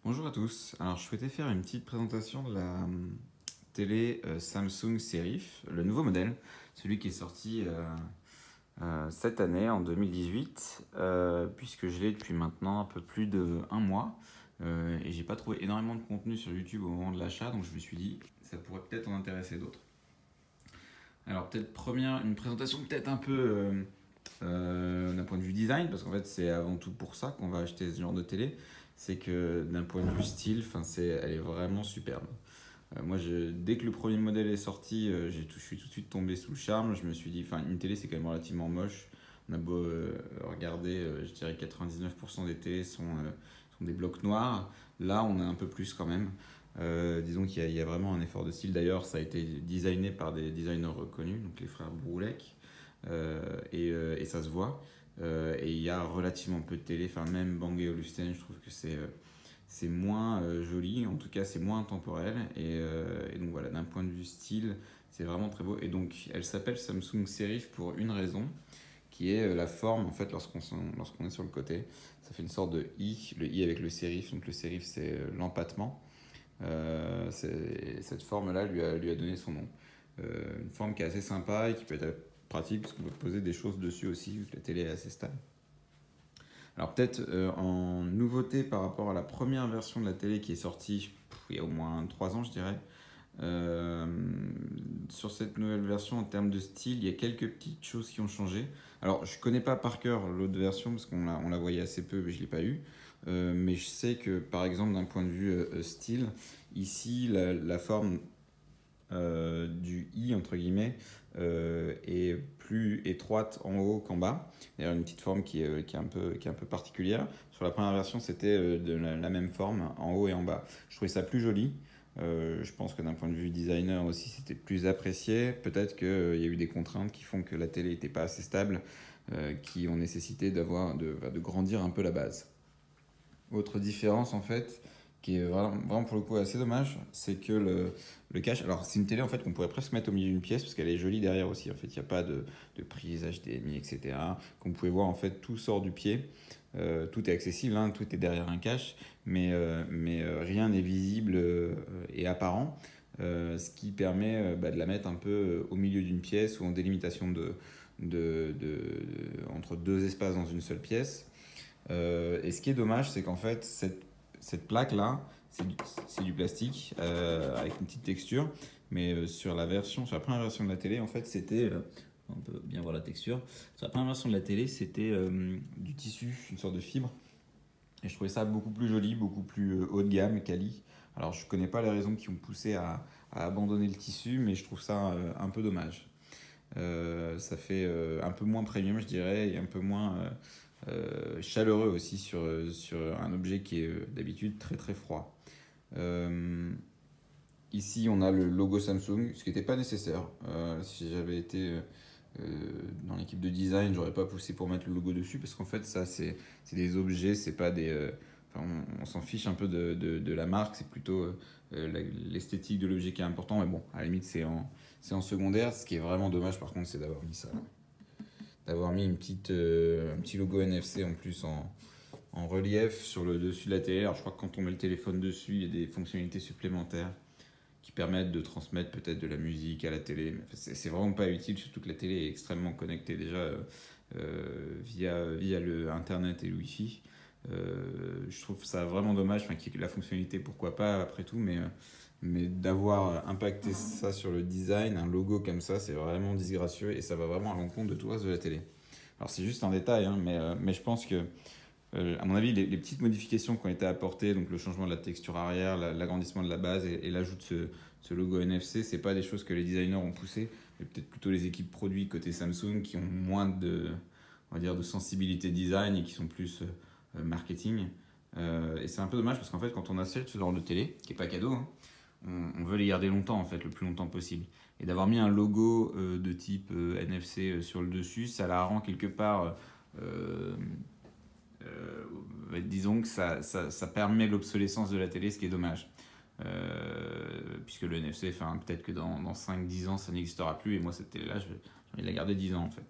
Bonjour à tous. Alors, je souhaitais faire une petite présentation de la télé Samsung Serif, le nouveau modèle, celui qui est sorti cette année, en 2018, puisque je l'ai depuis maintenant un peu plus d'un mois. Et j'ai pas trouvé énormément de contenu sur YouTube au moment de l'achat, donc je me suis dit, ça pourrait peut-être en intéresser d'autres. Alors, peut-être une présentation peut-être un peu d'un point de vue design, parce qu'en fait, c'est avant tout pour ça qu'on va acheter ce genre de télé. C'est que d'un point de vue style, elle est vraiment superbe. Moi, dès que le premier modèle est sorti, je suis tout de suite tombé sous le charme. Je me suis dit, une télé, c'est quand même relativement moche. On a beau regarder, je dirais 99% des télés sont des blocs noirs. Là, on a un peu plus quand même. Disons qu'il y a vraiment un effort de style. D'ailleurs, ça a été designé par des designers reconnus, donc les frères Broulek, et ça se voit. Et il y a relativement peu de télé, même Bang & Olufsen, je trouve que c'est moins joli, en tout cas c'est moins intemporel. Et donc voilà, d'un point de vue style, c'est vraiment très beau. Et donc elle s'appelle Samsung Serif pour une raison, qui est la forme en fait lorsqu'on est sur le côté. Ça fait une sorte de I, le I avec le sérif. Donc le sérif c'est l'empattement. Cette forme-là lui a donné son nom. Une forme qui est assez sympa et qui peut être pratique parce qu'on peut poser des choses dessus aussi, vu que la télé est assez stable. Alors peut-être en nouveauté par rapport à la première version de la télé qui est sortie il y a au moins 3 ans je dirais. Euh, sur cette nouvelle version en termes de style, il y a quelques petites choses qui ont changé. Alors je connais pas par cœur l'autre version parce on la voyait assez peu mais je l'ai pas eu. Mais je sais que par exemple d'un point de vue style, ici la forme du i entre guillemets est plus étroite en haut qu'en bas. D'ailleurs une petite forme qui est un peu particulière. Sur la première version c'était de la même forme en haut et en bas. Je trouvais ça plus joli. Je pense que d'un point de vue designer aussi c'était plus apprécié. Peut-être qu'il y a eu des contraintes qui font que la télé n'était pas assez stable, qui ont nécessité de grandir un peu la base. Autre différence en fait, qui est vraiment pour le coup assez dommage, c'est que le cache. Alors c'est une télé en fait qu'on pourrait presque mettre au milieu d'une pièce parce qu'elle est jolie derrière aussi. En fait, il n'y a pas de prise HDMI, etc. Comme vous pouvez voir, en fait, tout sort du pied. Tout est accessible, hein, tout est derrière un cache, mais rien n'est visible et apparent. Ce qui permet de la mettre un peu au milieu d'une pièce ou en délimitation entre deux espaces dans une seule pièce. Et ce qui est dommage, c'est qu'en fait, cette plaque-là, c'est du plastique avec une petite texture. Mais sur la première version de la télé, en fait, c'était. On peut bien voir la texture. Sur la première version de la télé, c'était du tissu, une sorte de fibre. Et je trouvais ça beaucoup plus joli, beaucoup plus haut de gamme, quali. Alors, je connais pas les raisons qui ont poussé à abandonner le tissu, mais je trouve ça un peu dommage. Ça fait un peu moins premium, je dirais, et un peu moins chaleureux aussi sur un objet qui est d'habitude très très froid. Euh, Ici, on a le logo Samsung, ce qui n'était pas nécessaire. Si j'avais été dans l'équipe de design, j'aurais pas poussé pour mettre le logo dessus parce qu'en fait, ça, c'est des objets, c'est pas des. On s'en fiche un peu de la marque, c'est plutôt l'esthétique de l'objet qui est important. Mais bon, à la limite, c'est en secondaire. Ce qui est vraiment dommage, par contre, c'est d'avoir mis ça. D'avoir mis un petit logo NFC en plus en relief sur le dessus de la télé. Alors, je crois que quand on met le téléphone dessus, il y a des fonctionnalités supplémentaires qui permettent de transmettre peut-être de la musique à la télé. Mais c'est vraiment pas utile, surtout que la télé est extrêmement connectée déjà via le Internet et le Wi-Fi. Je trouve ça vraiment dommage, qu'il y ait la fonctionnalité, pourquoi pas, après tout, mais d'avoir impacté ça sur le design, un logo comme ça, c'est vraiment disgracieux et ça va vraiment à l'encontre de tout le reste de la télé. Alors c'est juste un détail, hein, mais je pense que à mon avis, les petites modifications qui ont été apportées, donc le changement de la texture arrière, l'agrandissement de la base et l'ajout de ce logo NFC, c'est pas des choses que les designers ont poussées, mais peut-être plutôt les équipes produits côté Samsung qui ont moins on va dire, de sensibilité design et qui sont plus marketing. Et c'est un peu dommage parce qu'en fait, quand on achète ce genre de télé, qui est pas cadeau, hein, on veut les garder longtemps, en fait, le plus longtemps possible. Et d'avoir mis un logo de type NFC sur le dessus, ça la rend quelque part. Euh, Disons que ça permet l'obsolescence de la télé, ce qui est dommage. Puisque le NFC, peut-être que dans 5-10 ans, ça n'existera plus. Et moi, cette télé-là, j'ai envie de la garder 10 ans en fait.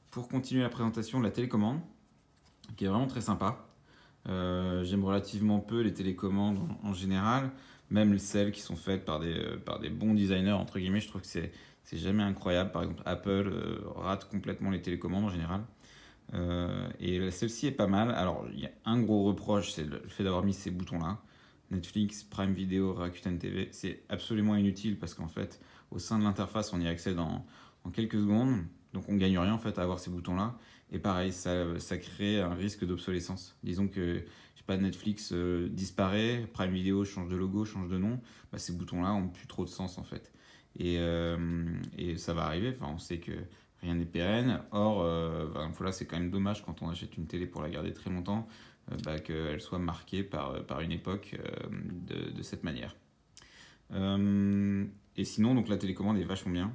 Pour continuer la présentation de la télécommande, qui est vraiment très sympa. J'aime relativement peu les télécommandes en général, même celles qui sont faites par des bons designers, entre guillemets, je trouve que c'est jamais incroyable. Par exemple, Apple rate complètement les télécommandes en général. Et celle-ci est pas mal. Alors, il y a un gros reproche, c'est le fait d'avoir mis ces boutons-là. Netflix, Prime Video, Rakuten TV, c'est absolument inutile parce qu'en fait, au sein de l'interface, on y accède en quelques secondes. Donc, on gagne rien en fait à avoir ces boutons-là. Et pareil, ça crée un risque d'obsolescence. Disons que, je sais pas, Netflix disparaît, Prime Video change de logo, change de nom. Bah, ces boutons-là ont plus trop de sens en fait. Et ça va arriver. Enfin, on sait que rien n'est pérenne. Or, là, c'est quand même dommage quand on achète une télé pour la garder très longtemps, qu'elle soit marquée par une époque de cette manière. Et sinon, donc la télécommande est vachement bien.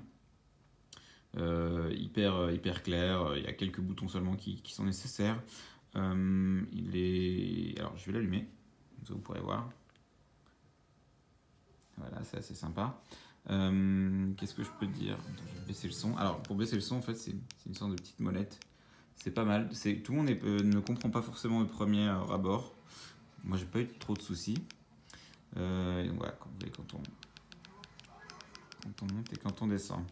Hyper clair. Il y a quelques boutons seulement qui sont nécessaires. Alors, je vais l'allumer, comme ça vous pourrez voir. Voilà, c'est assez sympa. Qu'est-ce que je peux te dire? Attends, je vais baisser le son. Alors, pour baisser le son, en fait, c'est une sorte de petite molette. C'est pas mal. Tout le monde ne comprend pas forcément le premier abord. Moi, j'ai pas eu trop de soucis. Donc voilà, quand on monte et quand on descend.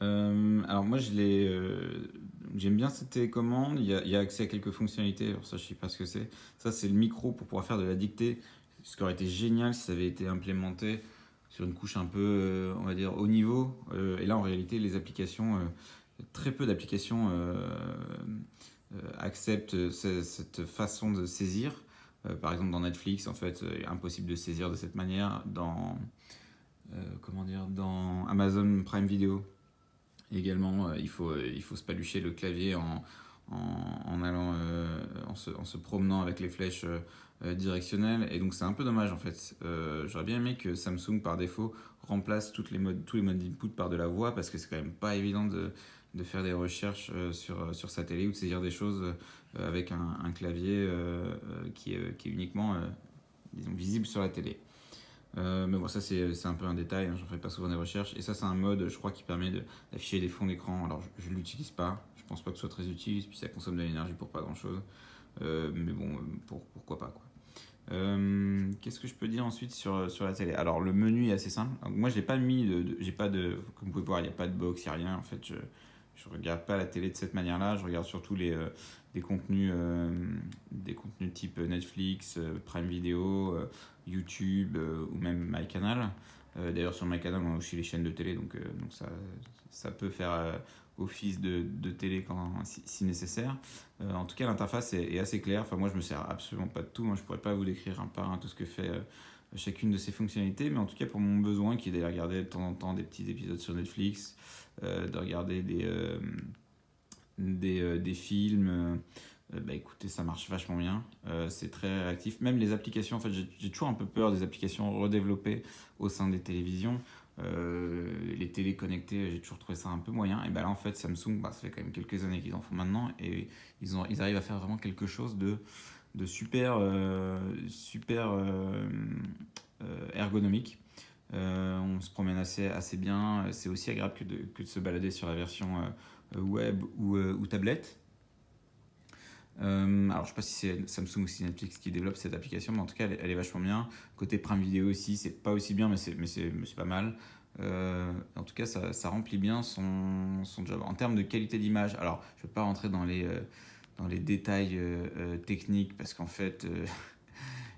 Alors moi, j'aime bien cette télécommande. Il y a accès à quelques fonctionnalités. Alors ça, je sais pas ce que c'est. Ça, c'est le micro pour pouvoir faire de la dictée. Ce qui aurait été génial si ça avait été implémenté sur une couche un peu, on va dire, haut niveau. Et là, en réalité, les applications, très peu d'applications acceptent cette façon de saisir. Par exemple, dans Netflix, en fait, impossible de saisir de cette manière. Dans Amazon Prime Video, également, il faut se palucher le clavier en allant, en se promenant avec les flèches directionnelles. Et donc c'est un peu dommage en fait. J'aurais bien aimé que Samsung par défaut remplace tous les modes d'input par de la voix, parce que c'est quand même pas évident de faire des recherches sur sa télé ou de saisir des choses avec un clavier qui est uniquement disons, visible sur la télé. Mais bon, ça c'est un peu un détail, hein, j'en fais pas souvent des recherches. Et ça, c'est un mode, je crois, qui permet d'afficher des fonds d'écran. Alors, je ne l'utilise pas, je pense pas que ce soit très utile, puis ça consomme de l'énergie pour pas grand chose. Mais bon, pourquoi pas, quoi. Qu'est-ce que je peux dire ensuite sur la télé? Alors, le menu est assez simple. Donc, moi, je l'ai pas mis, j'ai pas comme vous pouvez voir, il n'y a pas de box, il n'y a rien. En fait, je regarde pas la télé de cette manière-là, je regarde surtout des contenus type Netflix, Prime Video, YouTube ou même MyCanal. D'ailleurs, sur MyCanal, on a aussi les chaînes de télé, donc ça peut faire office de télé si nécessaire. En tout cas, l'interface est assez claire. Enfin, moi, je me sers absolument pas de tout. Moi, je pourrais pas vous décrire un par un tout ce que fait chacune de ces fonctionnalités, mais en tout cas, pour mon besoin, qui est d'aller regarder de temps en temps des petits épisodes sur Netflix, de regarder des films. Écoutez, ça marche vachement bien, c'est très réactif. Même les applications, en fait, j'ai toujours un peu peur des applications redéveloppées au sein des télévisions. Les télés connectées, j'ai toujours trouvé ça un peu moyen. Et là, en fait, Samsung, ça fait quand même quelques années qu'ils en font maintenant, et ils arrivent à faire vraiment quelque chose de super ergonomique. On se promène assez bien. C'est aussi agréable que de se balader sur la version web ou tablette. Alors je sais pas si c'est Samsung ou si Netflix qui développe cette application, mais en tout cas elle est vachement bien. Côté Prime Video aussi, c'est pas aussi bien, mais c'est pas mal. En tout cas ça remplit bien son job. En termes de qualité d'image, alors je vais pas rentrer dans les détails techniques, parce qu'en fait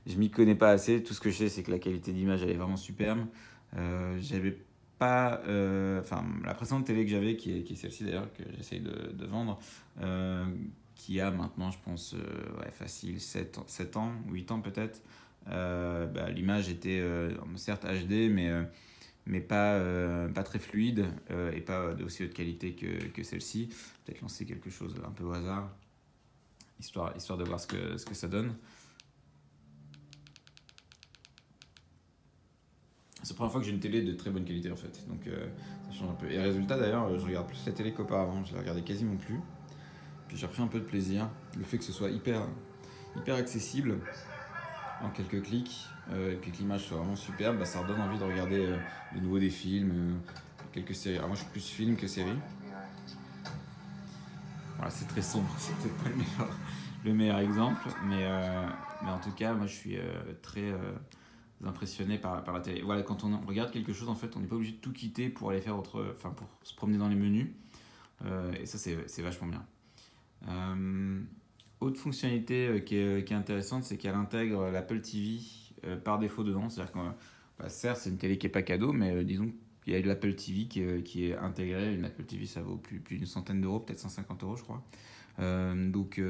je m'y connais pas assez. Tout ce que je sais, c'est que la qualité d'image elle est vraiment superbe. J'avais pas la précédente télé que j'avais, qui est celle-ci d'ailleurs, que j'essaye de vendre, qui a maintenant, je pense, facile 7 ans, 8 ans peut-être. L'image était certes HD, mais pas très fluide, et pas d'aussi haute qualité que celle-ci. Peut-être lancer quelque chose un peu au hasard, histoire de voir ce que ça donne. C'est la première fois que j'ai une télé de très bonne qualité en fait, donc ça change un peu. Et résultat d'ailleurs, je regarde plus la télé qu'auparavant, je la regardais quasiment plus. Puis j'ai repris un peu de plaisir. Le fait que ce soit hyper accessible en quelques clics, et puis que l'image soit vraiment superbe, ça redonne envie de regarder de nouveau des films, quelques séries. Alors moi je suis plus film que série. Voilà, c'est très sombre, c'est peut-être pas le meilleur exemple, mais en tout cas, moi je suis très impressionné par la télé. Voilà, quand on regarde quelque chose, en fait, on n'est pas obligé de tout quitter pour aller faire enfin pour se promener dans les menus. Et ça, c'est vachement bien. Autre fonctionnalité qui est intéressante, c'est qu'elle intègre l'Apple TV par défaut dedans. C'est-à-dire que, certes, c'est une télé qui n'est pas cadeau, mais disons qu'il y a de l'Apple TV qui est intégrée. Une Apple TV, ça vaut plus d'une centaine d'euros, peut-être 150 euros, je crois. Donc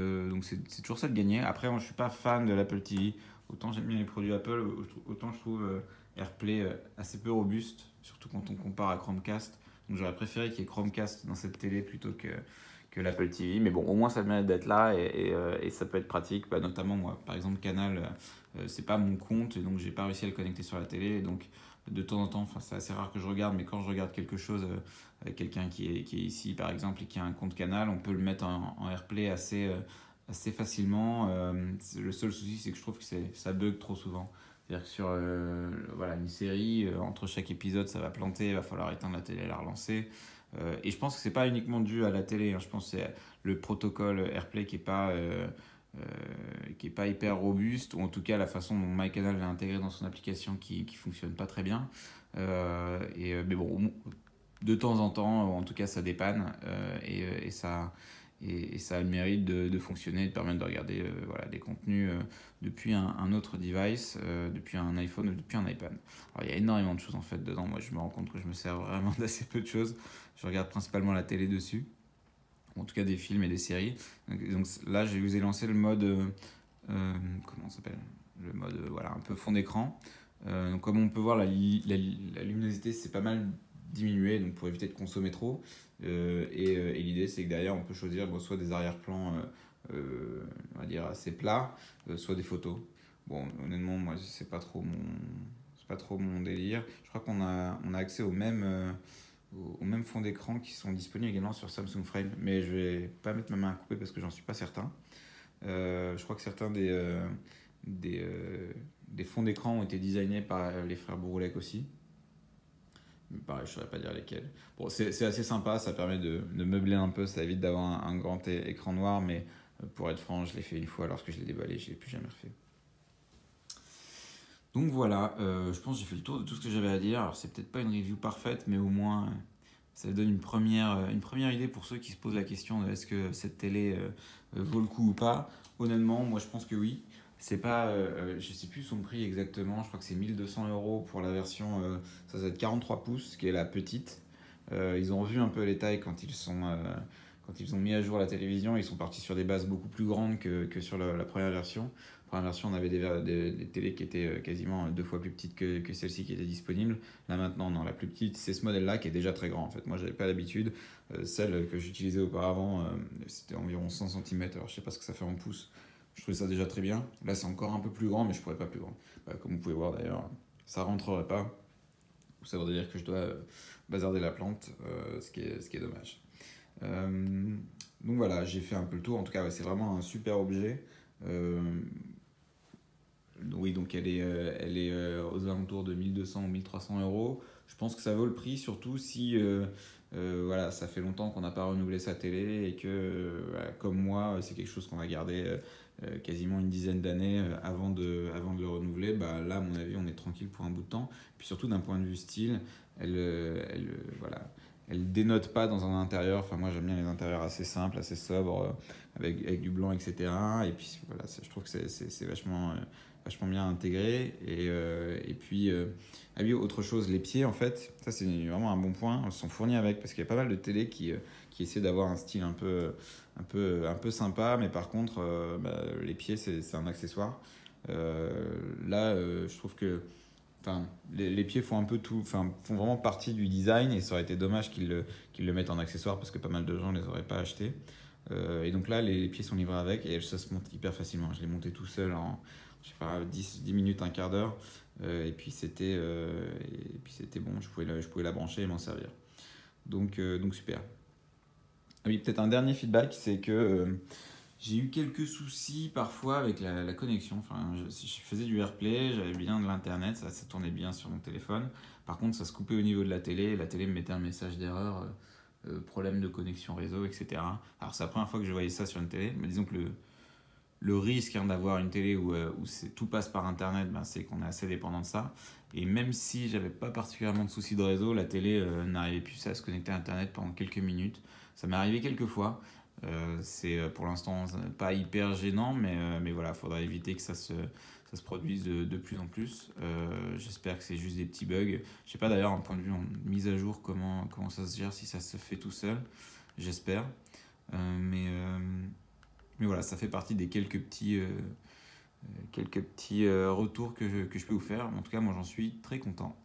c'est toujours ça de gagner. Après, moi, je suis pas fan de l'Apple TV. Autant j'aime bien les produits Apple, autant je trouve AirPlay assez peu robuste, surtout quand on compare à Chromecast. Donc j'aurais préféré qu'il y ait Chromecast dans cette télé plutôt que l'Apple TV. Mais bon, au moins ça mérite d'être là et ça peut être pratique. Bah, notamment moi, par exemple, Canal, c'est pas mon compte et donc j'ai pas réussi à le connecter sur la télé. Et donc de temps en temps, c'est assez rare que je regarde, mais quand je regarde quelque chose avec quelqu'un qui est ici par exemple et qui a un compte Canal, on peut le mettre en AirPlay assez facilement. Le seul souci, c'est que je trouve que ça bug trop souvent. C'est-à-dire que sur voilà, une série, entre chaque épisode, ça va planter, il va falloir éteindre la télé et la relancer. Et je pense que c'est pas uniquement dû à la télé, hein. Je pense que c'est le protocole AirPlay qui est pas hyper robuste, ou en tout cas la façon dont MyCanal l'a intégré dans son application qui fonctionne pas très bien. Mais bon, de temps en temps, en tout cas, ça dépanne et ça a le mérite de fonctionner, de permettre de regarder voilà, des contenus depuis un autre device, depuis un iPhone ou depuis un iPad. Alors, il y a énormément de choses en fait dedans. Moi, je me rends compte que je me sers vraiment d'assez peu de choses. Je regarde principalement la télé dessus, en tout cas des films et des séries. Donc là, je vous ai lancé le mode, comment ça s'appelle? Le mode voilà, un peu fond d'écran. Donc comme on peut voir, la luminosité c'est pas mal diminué, donc pour éviter de consommer trop. Et l'idée c'est que derrière on peut choisir soit des arrière-plans on va dire assez plats, soit des photos. Bon, honnêtement, moi c'est pas trop mon délire. Je crois on a accès au même fond d'écran qui sont disponibles également sur Samsung Frame, mais je vais pas mettre ma main à couper parce que j'en suis pas certain. Je crois que certains des fonds d'écran ont été designés par les frères Bouroulec aussi. Mais pareil, je ne saurais pas dire lesquels. Bon, c'est assez sympa, ça permet de meubler un peu, ça évite d'avoir un grand écran noir, mais pour être franc, je l'ai fait une fois lorsque je l'ai déballé, je ne l'ai plus jamais refait. Donc voilà, je pense que j'ai fait le tour de tout ce que j'avais à dire. Alors c'est peut-être pas une review parfaite, mais au moins ça donne une première idée pour ceux qui se posent la question de est-ce que cette télé vaut le coup ou pas. Honnêtement, moi je pense que oui. C'est pas, je sais plus son prix exactement, je crois que c'est 1200 euros pour la version, ça doit être 43 pouces, qui est la petite. Ils ont revu un peu les tailles quand quand ils ont mis à jour la télévision, ils sont partis sur des bases beaucoup plus grandes que sur la première version. La première version, on avait des télés qui étaient quasiment 2 fois plus petites que celle-ci qui était disponible. Là maintenant, non, la plus petite, c'est ce modèle-là qui est déjà très grand en fait. Moi, j'avais pas l'habitude. Celle que j'utilisais auparavant, c'était environ 100 cm. Alors, je sais pas ce que ça fait en pouces. Je trouvais ça déjà très bien. Là, c'est encore un peu plus grand, mais je pourrais pas plus grand. Comme vous pouvait voir d'ailleurs, ça rentrerait pas. Ça voudrait dire que je dois bazarder la plante, ce qui est dommage. Donc voilà, j'ai fait un peu le tour. En tout cas, ouais, c'est vraiment un super objet. Oui, donc elle est aux alentours de 1200 ou 1300 euros. Je pense que ça vaut le prix, surtout si voilà, ça fait longtemps qu'on n'a pas renouvelé sa télé et que, voilà, comme moi, c'est quelque chose qu'on va garder quasiment une dizaine d'années avant de le renouveler. Bah, là, à mon avis, on est tranquille pour un bout de temps. Puis surtout, d'un point de vue style, voilà, elle dénote pas dans un intérieur. Enfin, moi, j'aime bien les intérieurs assez simples, assez sobres, avec du blanc, etc. Et puis, voilà, je trouve que c'est vachement bien intégré. Et puis, ah oui, autre chose, les pieds, en fait, ça, c'est vraiment un bon point. Ils sont fournis avec, parce qu'il y a pas mal de télé qui essaient d'avoir un style un peu sympa, mais par contre, les pieds, c'est un accessoire. Là, je trouve que enfin, les pieds font un peu tout, enfin, font vraiment partie du design et ça aurait été dommage qu'ils le mettent en accessoire parce que pas mal de gens ne les auraient pas achetés. Et donc là, les pieds sont livrés avec et ça se monte hyper facilement. Je l'ai monté tout seul en, je sais pas, 10 minutes, un quart d'heure. Et puis c'était bon, je pouvais la brancher et m'en servir. Donc super. Ah oui, peut-être un dernier feedback, c'est que j'ai eu quelques soucis parfois avec la connexion. Enfin, si je faisais du AirPlay, j'avais bien de l'internet, ça tournait bien sur mon téléphone. Par contre, ça se coupait au niveau de la télé. Et la télé me mettait un message d'erreur, problème de connexion réseau, etc. Alors, c'est la première fois que je voyais ça sur une télé. Mais disons que le risque d'avoir une télé où tout passe par Internet, c'est qu'on est assez dépendant de ça. Et même si j'avais pas particulièrement de soucis de réseau, la télé n'arrivait plus à se connecter à Internet pendant quelques minutes. Ça m'est arrivé quelques fois. C'est pour l'instant pas hyper gênant, mais voilà, il faudra éviter que ça se produise de plus en plus. J'espère que c'est juste des petits bugs. Je sais pas d'ailleurs, en point de vue en mise à jour, comment ça se gère, si ça se fait tout seul. J'espère. Mais voilà, ça fait partie des quelques petits retours que je peux vous faire. En tout cas, moi j'en suis très content.